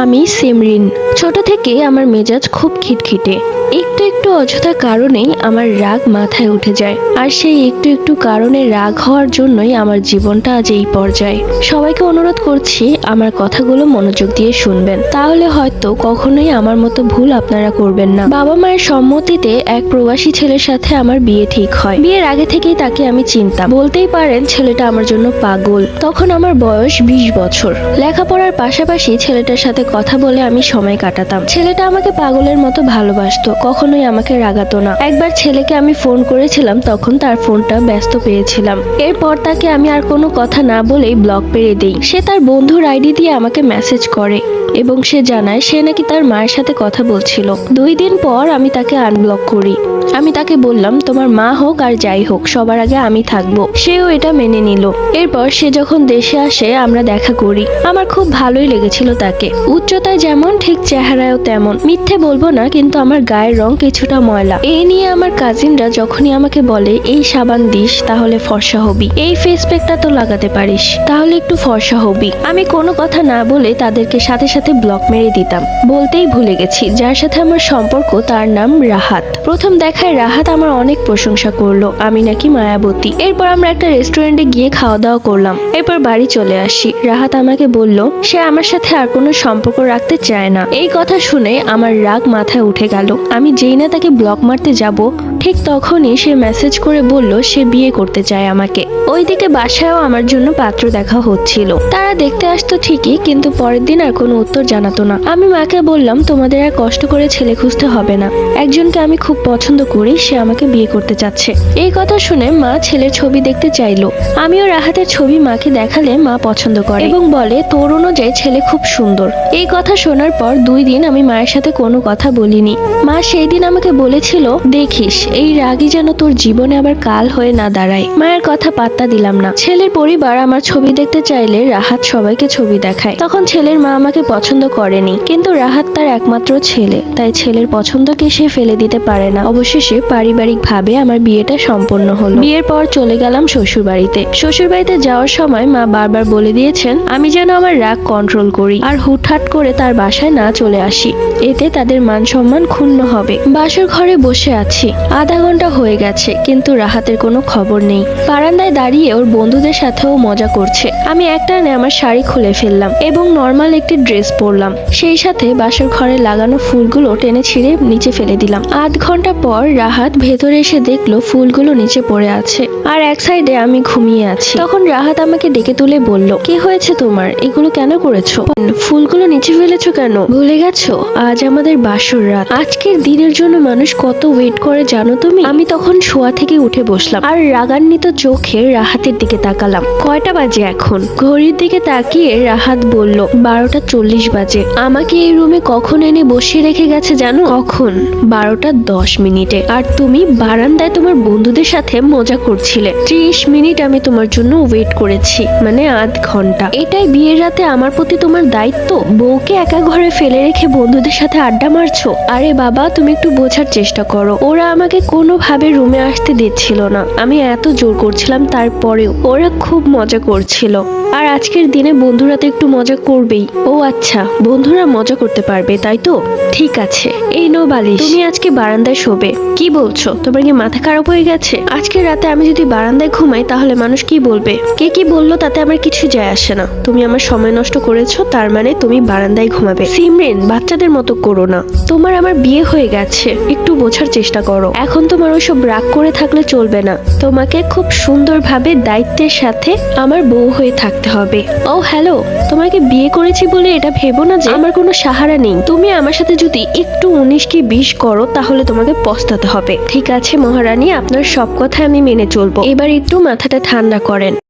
আমি সিমরিন। ছোট থেকে আমার মেজাজ খুব খিটখিটে। একটু একটু অযথা কারণেই আমার রাগ মাথায় উঠে যায়, আর সেই একটু একটু কারণে রাগ হওয়ার জন্যই আমার জীবনটা আজ এই পর্যায়ে। সবাইকে অনুরোধ করছি আমার কথাগুলো মনোযোগ দিয়ে শুনবেন, তাহলে হয়তো কখনোই আমার মতো ভুল আপনারা করবেন না। বাবা মায়ের সম্মতিতে এক প্রবাসী ছেলের সাথে আমার বিয়ে ঠিক হয়। বিয়ের আগে থেকেই তাকে আমি চিনতাম, বলতেই পারেন ছেলেটা আমার জন্য পাগল। তখন আমার বয়স 20 বছর। লেখাপড়ার পাশাপাশি ছেলেটার সাথে কথা বলে আমি সময় কাটাতাম। ছেলেটা আমাকে পাগলের মতো ভালোবাসতো, কখনোই আমাকে রাগাতো না। একবার ছেলেকে আমি ফোন করেছিলাম, তখন তার ফোনটা ব্যস্ত পেয়েছিলাম। এরপর তাকে আমি আর কোনো কথা না বলেই ব্লক পেরে দিই। সে তার বন্ধুর আইডি দিয়ে আমাকে মেসেজ করে এবং সে জানায় সে নাকি তার মায়ের সাথে কথা বলছিল। 2 দিন পর আমি তাকে আনব্লক করি। আমি তাকে বললাম তোমার মা হোক আর যাই হোক সবার আগে আমি থাকবো। সেও এটা মেনে নিল। এরপর সে যখন দেশে আসে আমরা দেখা করি। আমার খুব ভালোই লেগেছিল তাকে। উচ্চতায় যেমন ঠিক চেহারায়ও তেমন। মিথ্যে বলবো না, কিন্তু আমার গায়ের রং কিছুটা ময়লা। এই নিয়ে আমার কাজিনরা যখনই আমাকে বলে এই সাবান দিস তাহলে ফর্সা হবি, এই ফেস প্যাকটা তো লাগাতে পারিস তাহলে একটু ফর্সা হবি, আমি কোনো কথা না বলে তাদেরকে সাথে সাথে ব্লক মেরে দিতাম। বলতেই ভুলে গেছি, যার সাথে আমার সম্পর্ক তার নাম রাহাত। প্রথম দেখায় রাহাত আমার অনেক প্রশংসা করলো, আমি নাকি মায়াবতী। এরপর আমরা একটা রেস্টুরেন্টে গিয়ে খাওয়া দাওয়া করলাম। এরপর বাড়ি চলে আসি। রাহাত আমাকে বলল সে আমার সাথে আর কোনো সম্পর্ক রাখতে চায় না। এই কথা শুনে আমার রাগ মাথায় উঠে গেল। আমি যেই না তাকে ব্লক মারতে যাব, ঠিক তখনই সে মেসেজ করে বলল সে বিয়ে করতে চায় আমাকে। ওইদিকে বাসায়ও আমার জন্য পাত্র দেখা হচ্ছিল। তারা দেখতে আসতো ঠিকই, কিন্তু পরের দিন আর কোনো উত্তর জানাতো না। আমি মাকে বললাম তোমাদের আর কষ্ট করে ছেলে খুঁজতে হবে না, একজনকে আমি খুব পছন্দ করি, সে আমাকে বিয়ে করতে চাচ্ছে। এই কথা শুনে মা ছেলের ছবি দেখতে চাইলো। আমিও রাহাতের ছবি মাকে দেখালে মা পছন্দ করে এবং বলে তোর অনুযায়ী ছেলে খুব সুন্দর। এই কথা শোনার পর 2 দিন আমি মায়ের সাথে কোনো কথা বলিনি। মা সেই দিন আমাকে বলেছিল দেখিস এই রাগই যেন তোর জীবনে আবার কাল হয়ে না দাঁড়ায়। মায়ের কথা পাত্তা দিলাম না। ছেলের পরিবার আমার ছবি দেখতে চাইলে রাহাত সবাইকে ছবি দেখায়। তখন ছেলের মা আমাকে পছন্দ করেনি, কিন্তু রাহাত তার একমাত্র ছেলে, তাই ছেলের পছন্দকে সে ফেলে দিতে পারে না। অবশেষে পারিবারিক ভাবে আমার বিয়েটা সম্পন্ন হলো। বিয়ের পর চলে গেলাম শ্বশুর বাড়িতে। শ্বশুর বাড়িতে যাওয়ার সময় মা বারবার বলে দিয়েছেন আমি যেন আমার রাগ কন্ট্রোল করি আর হুটহাট করে তার বাসায় না চলে আসি, এতে তাদের মান সম্মান ক্ষুণ্ণ হবে। বাসর ঘরে বসে আছি, আধা ঘন্টা হয়ে গেছে, কিন্তু রাহাতের কোনো খবর নেই। বারান্দায় দাঁড়িয়ে ওর বন্ধুদের সাথেও মজা করছে। আমি একটানে আমার শাড়ি খুলে ফেললাম এবং নর্মাল একটি ড্রেস পরলাম। সেই সাথে বাসর ঘরে লাগানো ফুলগুলো টেনে ছিঁড়ে নিচে ফেলে দিলাম। আধ ঘন্টা পর রাহাত ভেতরে এসে দেখলো ফুলগুলো নিচে পড়ে আছে আর এক সাইডে আমি ঘুমিয়ে আছি। তখন রাহাত আমাকে ডেকে তুলে বলল কি হয়েছে তোমার, এগুলো কেন করেছো? ফুলগুলো নিচে ফেলেছো কেন? ভুলে গেছো আজ আমাদের বাসর রাত। আজকের দিনের জন্য মানুষ কত ওয়েট করে জানো তুমি? আমি তখন শোয়া থেকে উঠে বসলাম আর রাগান্বিত চোখে রাহাতের দিকে তাকালাম। কয়টা বাজে এখন? ঘড়ির দিকে তাকিয়ে রাহাত বলল 12:40 বাজে। আমাকে এই রুমে কখন এনে বসিয়ে রেখে গেছে জানো? কখন? 12:10 আর তুমি বারান্দায় তোমার বন্ধুদের সাথে মজা করছিলে। 30 মিনিট আমি তোমার জন্য ওয়েট করেছি, মানে আধ ঘন্টা। এটাই বিয়ের রাতে আমার প্রতি তোমার দায়িত্ব? বউকে একা ঘরে ফেলে রেখে বন্ধুদের সাথে আড্ডা মারছো? আরে বাবা তুমি একটু বোঝার চেষ্টা করো। ওরা আমাকে কোনোভাবে রুমে আসতে দিচ্ছিল না, আমি এত জোর করছিলাম, তারপরেও ওরা খুব মজা করছিল। আর আজকের দিনে বন্ধুরা তো একটু মজা করবেই। ও আচ্ছা, বন্ধুরা মজা করতে পারবে তাই তো? ঠিক আছে, এই নো বালিশ, তুমি আজকে বারান্দায় শোবে। কি বলছো? তোমার কি মাথা খারাপ হয়ে গেছে? আজকে রাতে আমি যদি বারান্দায় ঘুমাই তাহলে মানুষ কি বলবে? কে কি বললো তাতে আমার কিছু যায় আসে না। তুমি আমার সময় নষ্ট করেছো, তার মানে তুমি বারান্দায় ঘুমাবে। সিমরেন, বাচ্চাদের মতো করো না। তোমার আমার বিয়ে হয়ে গেছে, একটু বোঝার চেষ্টা করো। এখন তোমার ওইসব রাগ করে থাকলে চলবে না। তোমাকে খুব সুন্দরভাবে দায়িত্বের সাথে আমার বউ হয়ে থাকতে হবে। ও হ্যালো, তোমাকে বিয়ে করেছি বলে এটা ভেবো না যে আমার কোনো সাহারা নেই। তুমি আমার সাথে যদি একটু 19 কি 20 করো তাহলে তোমাকে পস্তাতে হবে। ঠিক আছে মহারানী, আপনার সব কথা আমি মেনে চলবো। এবার একটু মাথাটা ঠান্ডা করেন।